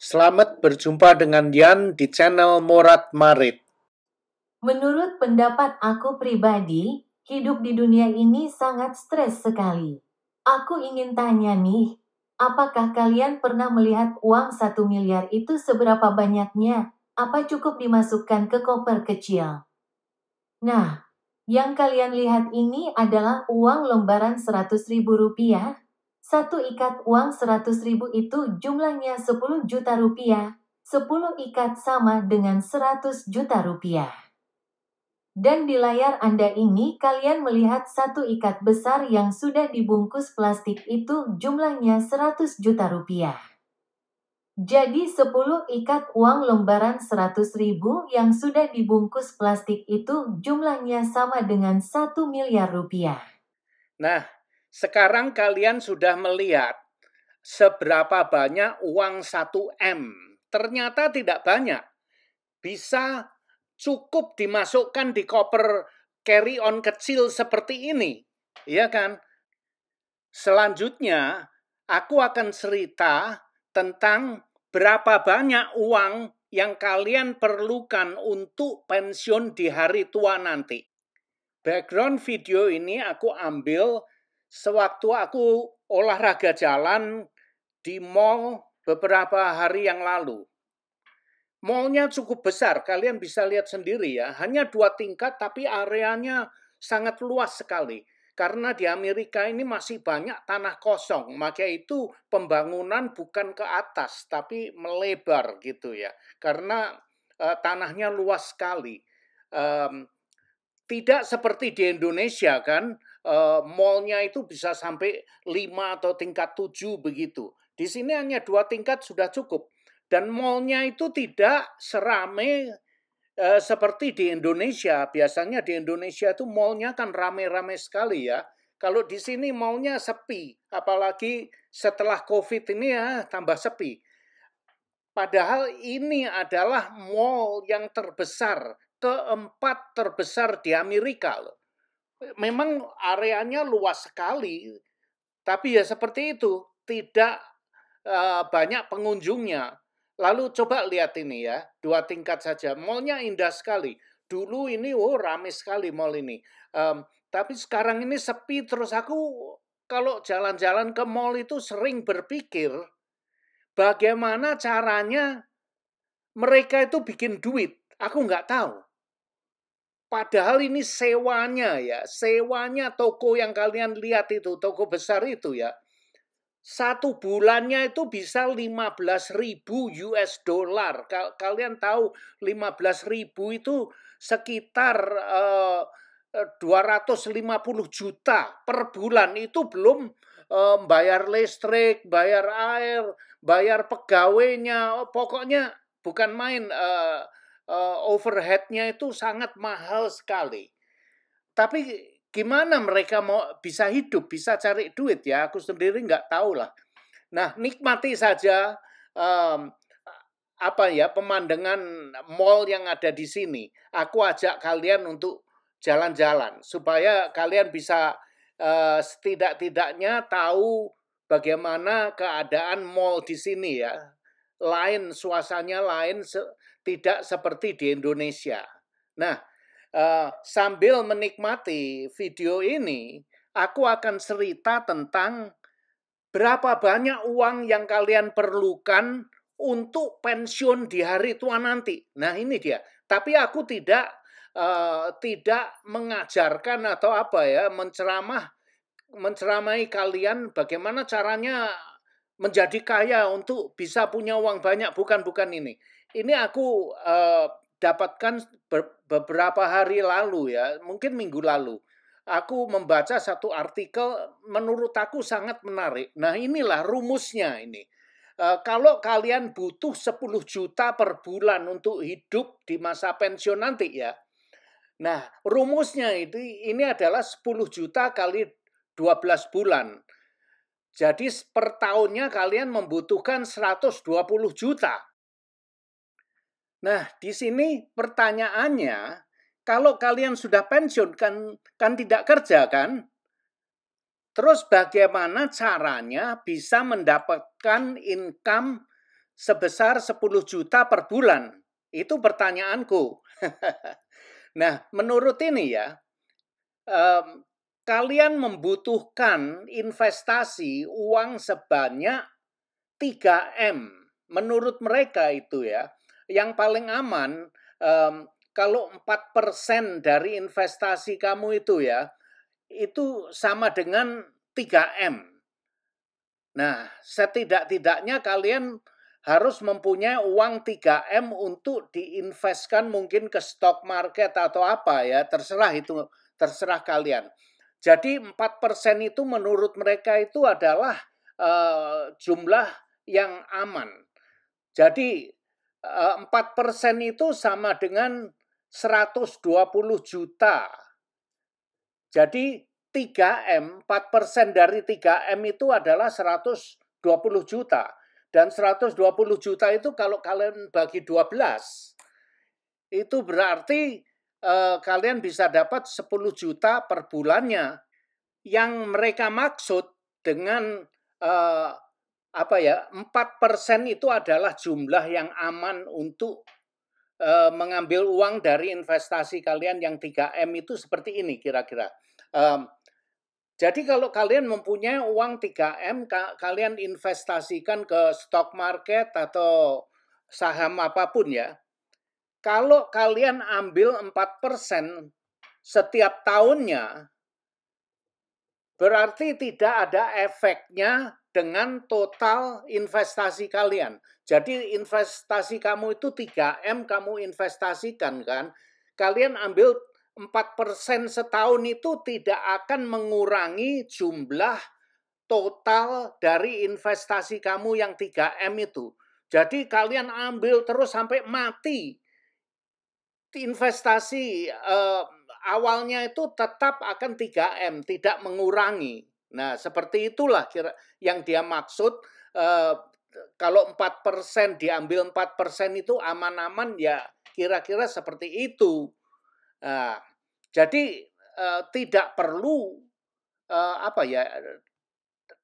Selamat berjumpa dengan Yan di channel Morat Marit. Menurut pendapat aku pribadi, hidup di dunia ini sangat stres sekali. Aku ingin tanya nih, apakah kalian pernah melihat uang 1 miliar itu seberapa banyaknya? Apa cukup dimasukkan ke koper kecil? Nah, yang kalian lihat ini adalah uang lembaran 100.000 rupiah. Satu ikat uang 100.000 itu jumlahnya 10 juta rupiah. 10 ikat sama dengan 100 juta rupiah. Dan di layar Anda ini kalian melihat satu ikat besar yang sudah dibungkus plastik itu jumlahnya 100 juta rupiah. Jadi 10 ikat uang lembaran 100.000 yang sudah dibungkus plastik itu jumlahnya sama dengan 1 miliar rupiah. Nah, sekarang kalian sudah melihat seberapa banyak uang 1M. Ternyata tidak banyak. Bisa cukup dimasukkan di koper carry-on kecil seperti ini. Iya kan? Selanjutnya, aku akan cerita tentang berapa banyak uang yang kalian perlukan untuk pensiun di hari tua nanti. Background video ini aku ambil sewaktu aku olahraga jalan di mall beberapa hari yang lalu. Mallnya cukup besar, kalian bisa lihat sendiri ya. Hanya 2 tingkat tapi areanya sangat luas sekali. Karena di Amerika ini masih banyak tanah kosong, maka itu pembangunan bukan ke atas tapi melebar gitu ya. Karena tanahnya luas sekali. Tidak seperti di Indonesia kan, mallnya itu bisa sampai 5 atau tingkat 7 begitu. Di sini hanya 2 tingkat sudah cukup. Dan mallnya itu tidak serame seperti di Indonesia. Biasanya di Indonesia itu mallnya kan rame-rame sekali ya. Kalau di sini mallnya sepi, apalagi setelah COVID ini ya tambah sepi. Padahal ini adalah mall yang terbesar, keempat terbesar di Amerika loh. Memang areanya luas sekali, tapi ya seperti itu, tidak banyak pengunjungnya. Lalu coba lihat ini ya, 2 tingkat saja. Mallnya indah sekali. Dulu ini rame sekali mall ini. Tapi sekarang ini sepi, terus aku kalau jalan-jalan ke mall itu sering berpikir bagaimana caranya mereka itu bikin duit. Aku nggak tahu. Padahal ini sewanya ya, sewanya toko yang kalian lihat itu, toko besar itu ya. 1 bulannya itu bisa 15.000 US dollar. Kalian tahu 15.000 itu sekitar 250 juta per bulan. Itu belum bayar listrik, bayar air, bayar pegawainya. Pokoknya bukan main, overhead-nya itu sangat mahal sekali. Tapi gimana mereka mau bisa hidup, bisa cari duit ya? Aku sendiri nggak tahu lah. Nah, nikmati saja pemandangan mall yang ada di sini. Aku ajak kalian untuk jalan-jalan supaya kalian bisa setidak-tidaknya tahu bagaimana keadaan mall di sini ya. Lain suasananya lain, tidak seperti di Indonesia. Nah, sambil menikmati video ini, aku akan cerita tentang berapa banyak uang yang kalian perlukan untuk pensiun di hari tua nanti. Nah, ini dia. Tapi aku tidak mengajarkan atau menceramai kalian bagaimana caranya menjadi kaya untuk bisa punya uang banyak. Bukan ini. Ini aku dapatkan beberapa hari lalu ya, mungkin minggu lalu. Aku membaca satu artikel menurut aku sangat menarik. Nah, inilah rumusnya ini. Kalau kalian butuh 10 juta per bulan untuk hidup di masa pensiun nanti ya. Nah, rumusnya ini adalah 10 juta kali 12 bulan. Jadi per tahunnya kalian membutuhkan 120 juta. Nah, di sini pertanyaannya, kalau kalian sudah pensiun kan tidak kerja kan? Terus bagaimana caranya bisa mendapatkan income sebesar 10 juta per bulan? Itu pertanyaanku. Nah, menurut ini ya, kalian membutuhkan investasi uang sebanyak 3M. Menurut mereka itu ya, yang paling aman kalau 4% dari investasi kamu itu ya, itu sama dengan 3M. Nah, setidak-tidaknya kalian harus mempunyai uang 3M untuk diinvestkan mungkin ke stock market atau apa ya, terserah itu, terserah kalian. Jadi 4% itu menurut mereka itu adalah jumlah yang aman. Jadi 4% itu sama dengan 120 juta. Jadi 3M, 4% dari 3M itu adalah 120 juta. Dan 120 juta itu kalau kalian bagi 12, itu berarti kalian bisa dapat 10 juta per bulannya. Yang mereka maksud dengan 4% itu adalah jumlah yang aman untuk mengambil uang dari investasi kalian yang 3M itu seperti ini kira-kira. Jadi kalau kalian mempunyai uang 3M, kalian investasikan ke stock market atau saham apapun ya. Kalau kalian ambil 4% setiap tahunnya, berarti tidak ada efeknya dengan total investasi kalian. Jadi investasi kamu itu 3M kamu investasikan kan. Kalian ambil 4% setahun itu tidak akan mengurangi jumlah total dari investasi kamu yang 3M itu. Jadi kalian ambil terus sampai mati. Investasi awalnya itu tetap akan 3M, tidak mengurangi. Nah, seperti itulah yang dia maksud. Kalau 4% diambil 4% itu aman-aman ya kira-kira seperti itu. Nah, jadi tidak perlu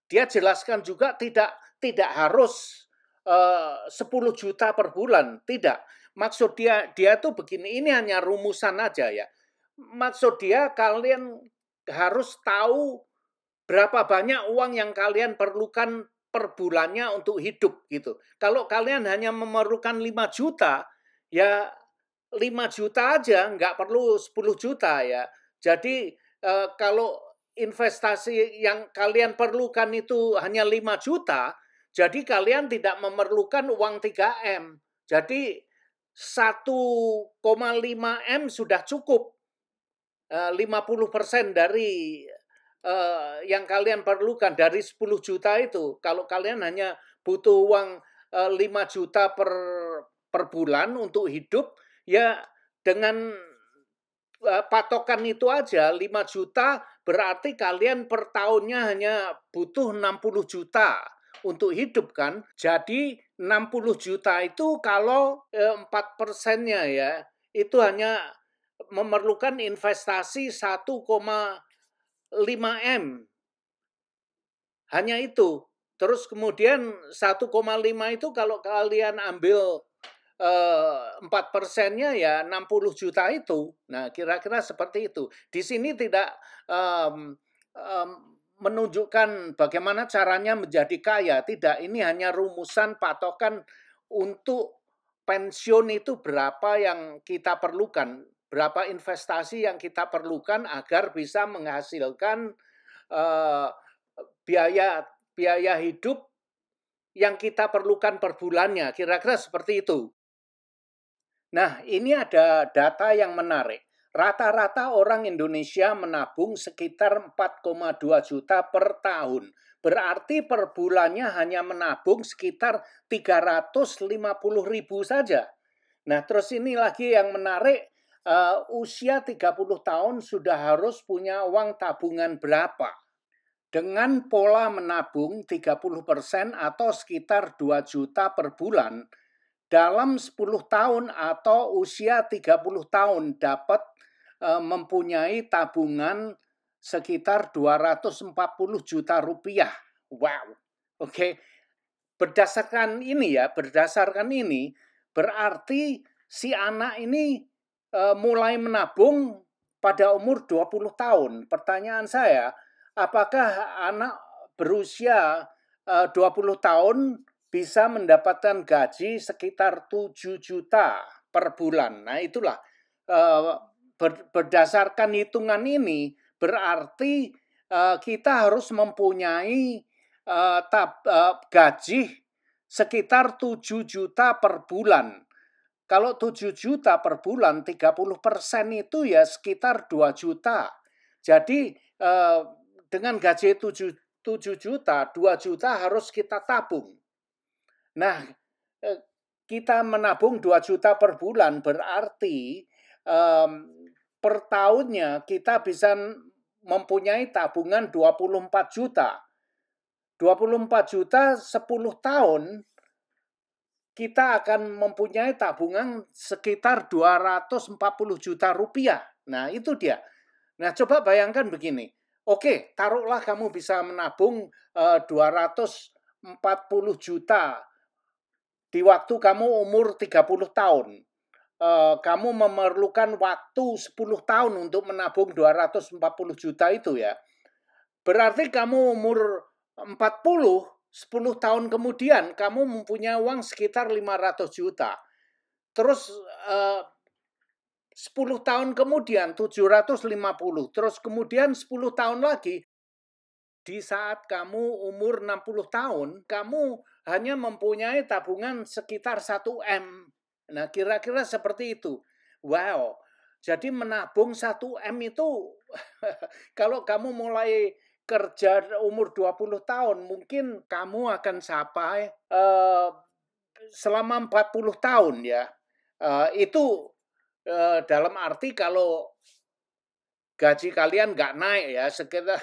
dia jelaskan juga tidak harus 10 juta per bulan, tidak. Maksud dia tuh begini, ini hanya rumusan aja ya. Maksud dia kalian harus tahu berapa banyak uang yang kalian perlukan per bulannya untuk hidup gitu. Kalau kalian hanya memerlukan 5 juta, ya 5 juta aja, nggak perlu 10 juta ya. Jadi kalau investasi yang kalian perlukan itu hanya 5 juta, jadi kalian tidak memerlukan uang 3M. Jadi 1,5M sudah cukup. 50% dari yang kalian perlukan dari 10 juta itu. Kalau kalian hanya butuh uang 5 juta per bulan untuk hidup, ya dengan patokan itu aja 5 juta berarti kalian per tahunnya hanya butuh 60 juta untuk hidup kan. Jadi 60 juta itu kalau 4%-nya ya itu hanya memerlukan investasi 1,5M. Hanya itu. Terus kemudian 1,5 itu kalau kalian ambil 4%-nya ya 60 juta itu. Nah, kira-kira seperti itu. Di sini tidak menunjukkan bagaimana caranya menjadi kaya. Tidak, ini hanya rumusan patokan untuk pensiun itu berapa yang kita perlukan. Berapa investasi yang kita perlukan agar bisa menghasilkan biaya hidup yang kita perlukan per bulannya. Kira-kira seperti itu. Nah, ini ada data yang menarik. Rata-rata orang Indonesia menabung sekitar 4,2 juta per tahun. Berarti per bulannya hanya menabung sekitar 350.000 saja. Nah, terus ini lagi yang menarik, usia 30 tahun sudah harus punya uang tabungan berapa? Dengan pola menabung 30% atau sekitar 2 juta per bulan, dalam 10 tahun atau usia 30 tahun dapat mempunyai tabungan sekitar 240 juta rupiah. Wow. Oke. berdasarkan ini berarti si anak ini mulai menabung pada umur 20 tahun. Pertanyaan saya, apakah anak berusia 20 tahun bisa mendapatkan gaji sekitar 7 juta per bulan? Nah, itulah berdasarkan hitungan ini berarti kita harus mempunyai gaji sekitar 7 juta per bulan. Kalau 7 juta per bulan, 30% itu ya sekitar 2 juta. Jadi dengan gaji 7 juta, 2 juta harus kita tabung. Nah, kita menabung 2 juta per bulan berarti per tahunnya kita bisa mempunyai tabungan 24 juta. 24 juta 10 tahun kita akan mempunyai tabungan sekitar 240 juta rupiah. Nah, itu dia. Nah, coba bayangkan begini. Oke, taruhlah kamu bisa menabung 240 juta di waktu kamu umur 30 tahun. Kamu memerlukan waktu 10 tahun untuk menabung 240 juta itu ya. Berarti kamu umur 40, 10 tahun kemudian kamu mempunyai uang sekitar 500 juta. Terus 10 tahun kemudian 750. Terus kemudian 10 tahun lagi di saat kamu umur 60 tahun, kamu hanya mempunyai tabungan sekitar 1 M. Nah, kira-kira seperti itu. Wow. Jadi menabung 1 M itu kalau kamu mulai kerja umur 20 tahun, mungkin kamu akan sampai selama 40 tahun ya. Itu dalam arti kalau gaji kalian nggak naik ya, sekitar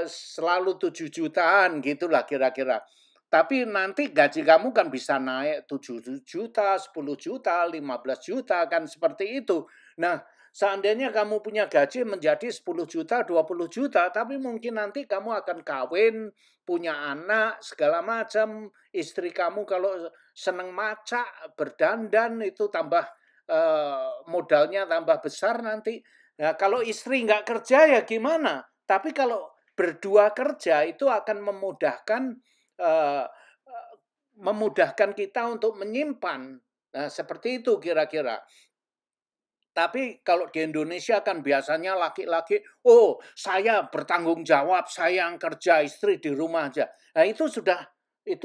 selalu 7 jutaan gitulah kira-kira. Tapi nanti gaji kamu kan bisa naik 7 juta, 10 juta, 15 juta kan seperti itu. Nah, seandainya kamu punya gaji menjadi 10 juta, 20 juta, tapi mungkin nanti kamu akan kawin, punya anak, segala macam. Istri kamu kalau seneng maca, berdandan, itu tambah modalnya tambah besar nanti. Nah, kalau istri nggak kerja ya gimana? Tapi kalau berdua kerja itu akan memudahkan kita untuk menyimpan. Nah, seperti itu kira-kira. Tapi kalau di Indonesia kan biasanya laki-laki, oh saya bertanggung jawab, saya yang kerja, istri di rumah aja. Nah itu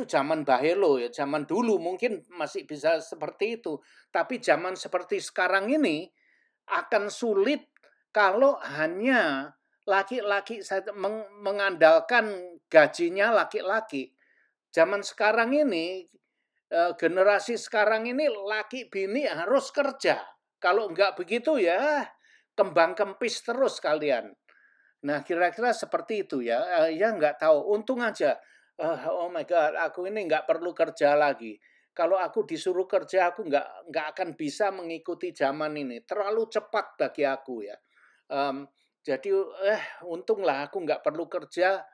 zaman bahelo ya, zaman dulu mungkin masih bisa seperti itu. Tapi zaman seperti sekarang ini akan sulit kalau hanya laki-laki mengandalkan gajinya laki-laki. Zaman sekarang ini, generasi sekarang ini laki bini harus kerja. Kalau enggak begitu ya kembang kempis terus kalian. Nah kira-kira seperti itu ya. Ya enggak tahu. Untung aja. Oh my God, aku ini enggak perlu kerja lagi. Kalau aku disuruh kerja, aku enggak akan bisa mengikuti zaman ini. Terlalu cepat bagi aku ya. Jadi untunglah aku enggak perlu kerja.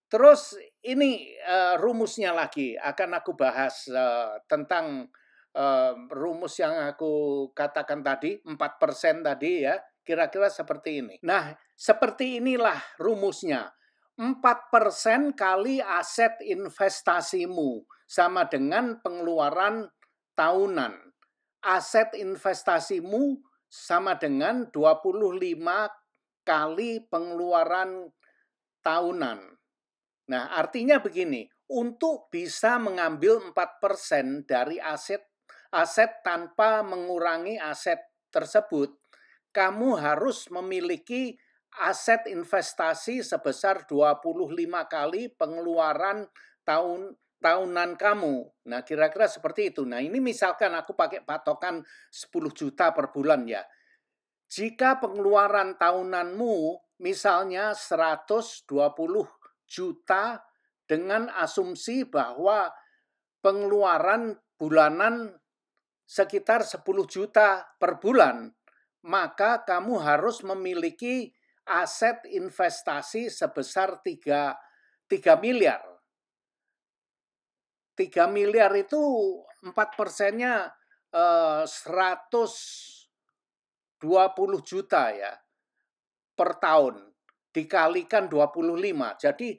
Terus ini rumusnya lagi akan aku bahas tentang rumus yang aku katakan tadi, 4% tadi ya, kira-kira seperti ini. Nah, seperti inilah rumusnya. 4% kali aset investasimu sama dengan pengeluaran tahunan. Aset investasimu sama dengan 25 kali pengeluaran tahunan. Nah, artinya begini, untuk bisa mengambil 4% dari aset tanpa mengurangi aset tersebut, kamu harus memiliki aset investasi sebesar 25 kali pengeluaran tahunan kamu. Nah, kira-kira seperti itu. Nah, ini misalkan aku pakai patokan 10 juta per bulan ya. Jika pengeluaran tahunanmu misalnya 120 juta dengan asumsi bahwa pengeluaran bulanan sekitar 10 juta per bulan, maka kamu harus memiliki aset investasi sebesar 3 3 miliar. 3 miliar itu 4%-nya 120 juta ya per tahun, dikalikan 25. Jadi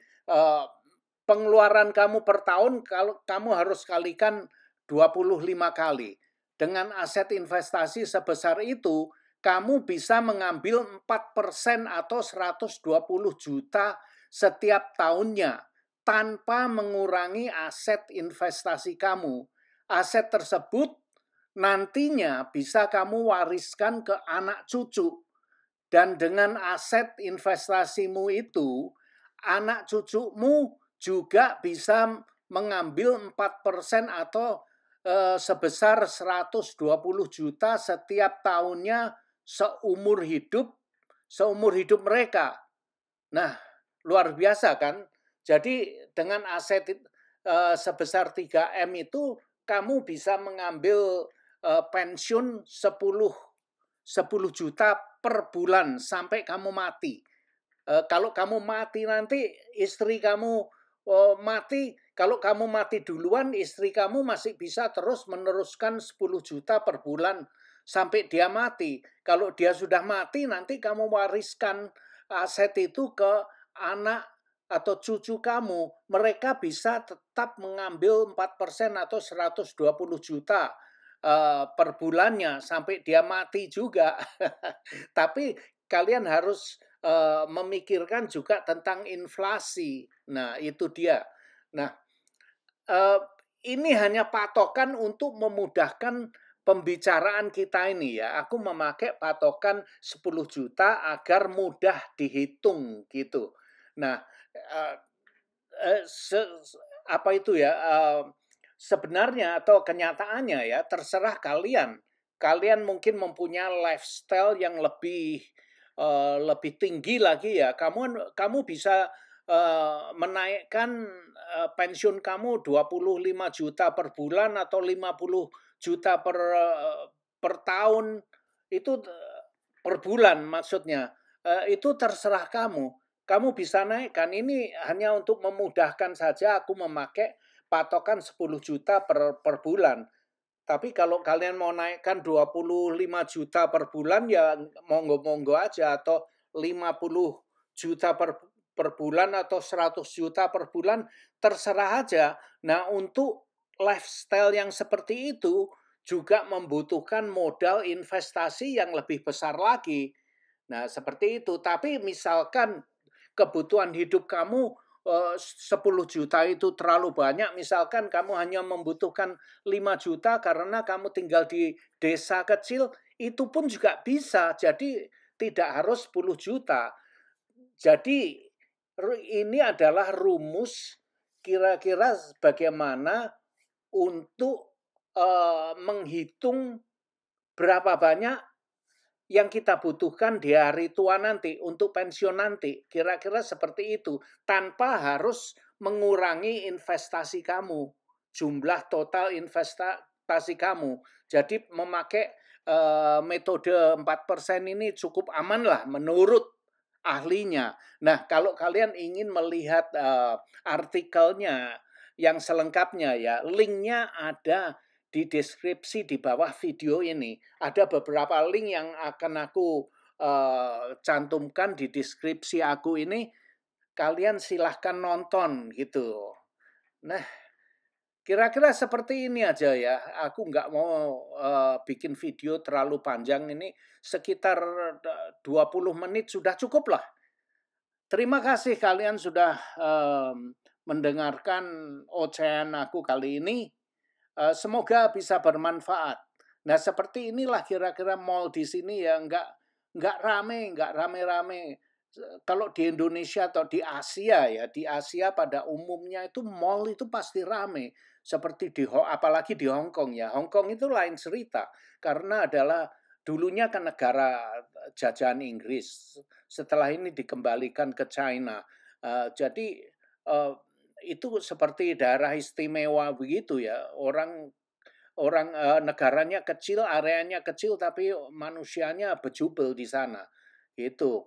pengeluaran kamu per tahun kalau kamu harus kalikan 25 kali. Dengan aset investasi sebesar itu, kamu bisa mengambil 4% atau 120 juta setiap tahunnya tanpa mengurangi aset investasi kamu. Aset tersebut nantinya bisa kamu wariskan ke anak cucu. Dan dengan aset investasimu itu, anak cucumu juga bisa mengambil 4% atau sebesar 120 juta setiap tahunnya seumur hidup mereka. Nah, luar biasa kan? Jadi dengan aset sebesar 3M itu kamu bisa mengambil pensiun 10 juta per bulan sampai kamu mati. Kalau kamu mati nanti istri kamu mati, kalau kamu mati duluan istri kamu masih bisa terus meneruskan 10 juta per bulan sampai dia mati. Kalau dia sudah mati nanti kamu wariskan aset itu ke anak atau cucu kamu. Mereka bisa tetap mengambil 4% atau 120 juta per bulannya sampai dia mati juga. Tapi kalian harus memikirkan juga tentang inflasi. Nah, itu dia. Nah, ini hanya patokan untuk memudahkan pembicaraan kita ini ya. Aku memakai patokan 10 juta agar mudah dihitung gitu. Nah, apa itu ya? Sebenarnya atau kenyataannya ya, terserah kalian. Kalian mungkin mempunyai lifestyle yang lebih tinggi lagi ya. Kamu bisa menaikkan pensiun kamu 25 juta per bulan atau 50 juta per tahun itu per bulan maksudnya. Itu terserah kamu. Kamu bisa naikkan. Ini hanya untuk memudahkan saja aku memakai patokan 10 juta per bulan. Tapi kalau kalian mau naikkan 25 juta per bulan ya monggo-monggo aja, atau 50 juta per bulan atau 100 juta per bulan terserah aja. Nah, untuk lifestyle yang seperti itu juga membutuhkan modal investasi yang lebih besar lagi. Nah, seperti itu. Tapi misalkan kebutuhan hidup kamu 10 juta itu terlalu banyak, misalkan kamu hanya membutuhkan 5 juta karena kamu tinggal di desa kecil, itu pun juga bisa. Jadi tidak harus 10 juta. Jadi ini adalah rumus kira-kira bagaimana untuk menghitung berapa banyak yang kita butuhkan di hari tua nanti, untuk pensiun nanti. Kira-kira seperti itu, tanpa harus mengurangi investasi kamu, jumlah total investasi kamu. Jadi memakai metode 4% ini cukup aman lah menurut ahlinya. Nah, kalau kalian ingin melihat artikelnya yang selengkapnya ya, linknya ada di deskripsi di bawah video ini. Ada beberapa link yang akan aku cantumkan di deskripsi aku ini. Kalian silahkan nonton gitu. Nah, kira-kira seperti ini aja ya. Aku nggak mau bikin video terlalu panjang ini. Sekitar 20 menit sudah cukup lah. Terima kasih kalian sudah mendengarkan ocehan aku kali ini. Semoga bisa bermanfaat. Nah, seperti inilah kira-kira mall di sini ya, nggak rame-rame. Kalau di Indonesia atau di Asia ya, di Asia pada umumnya itu mall itu pasti rame. Seperti apalagi di Hong Kong ya. Hong Kong itu lain cerita karena adalah dulunya kan negara jajahan Inggris. Setelah ini dikembalikan ke China. Jadi itu seperti daerah istimewa begitu ya. Orang negaranya kecil, areanya kecil, tapi manusianya bejubel di sana. Gitu.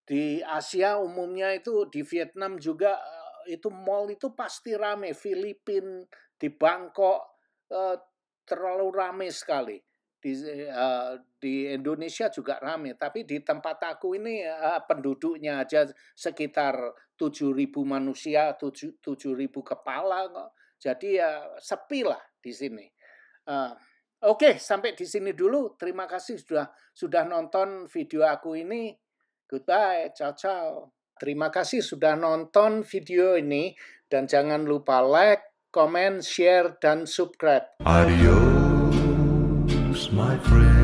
Di Asia umumnya itu, di Vietnam juga itu mall itu pasti rame. Filipina, di Bangkok terlalu rame sekali. Di Indonesia juga rame, tapi di tempat aku ini penduduknya aja sekitar 7.000 manusia, 7.000 kepala kok. Jadi ya sepi lah di sini. Oke, sampai di sini dulu. Terima kasih sudah nonton video aku ini. Goodbye, ciao. Terima kasih sudah nonton video ini, dan jangan lupa like, comment, share, dan subscribe. Adios, my friend.